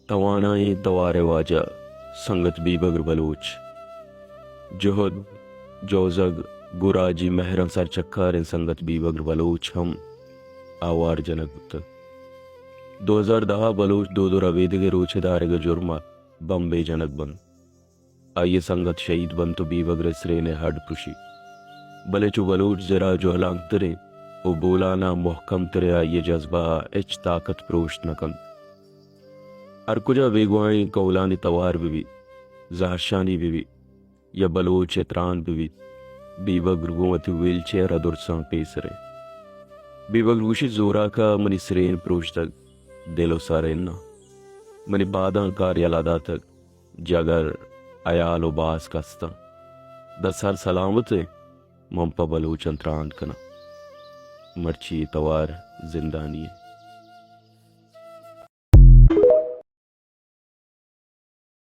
तवानाई तवारे वाजा संगत बीबगर बलूच जोहद जोजग गुराजी महरम सर चक्कर इन संगत बीबगर बलूच हम आवार जनक 2010 बलूच दो दो रवेदगे रूचेदारेग जुर्मा बम्बे जनक बन आइए संगत शहीद बन तो बीबगर सरे ने हड पुशी भले चु बलूच जरा जो हलांग तरे वो बोलाना मोहकम तरे आइए जज्बा एच ताकत प्रोश नकन अरकुजा वेगवाणी कौलानी तवार बिवी जहरशानी बिवी या बलोच एतरान बिवी बीबगर गुमती व्हील चेयर अदुरसा पेसरे बीबगर गुशी जोरा का मनी सरेन प्रोश तक दिलो सारेन्ना मनी बादा कार्यालादा तक जगर अयाल उबास कस्ता दसर सलामत मंपा बलोच अंतरान कना मर्ची तवार जिंदानी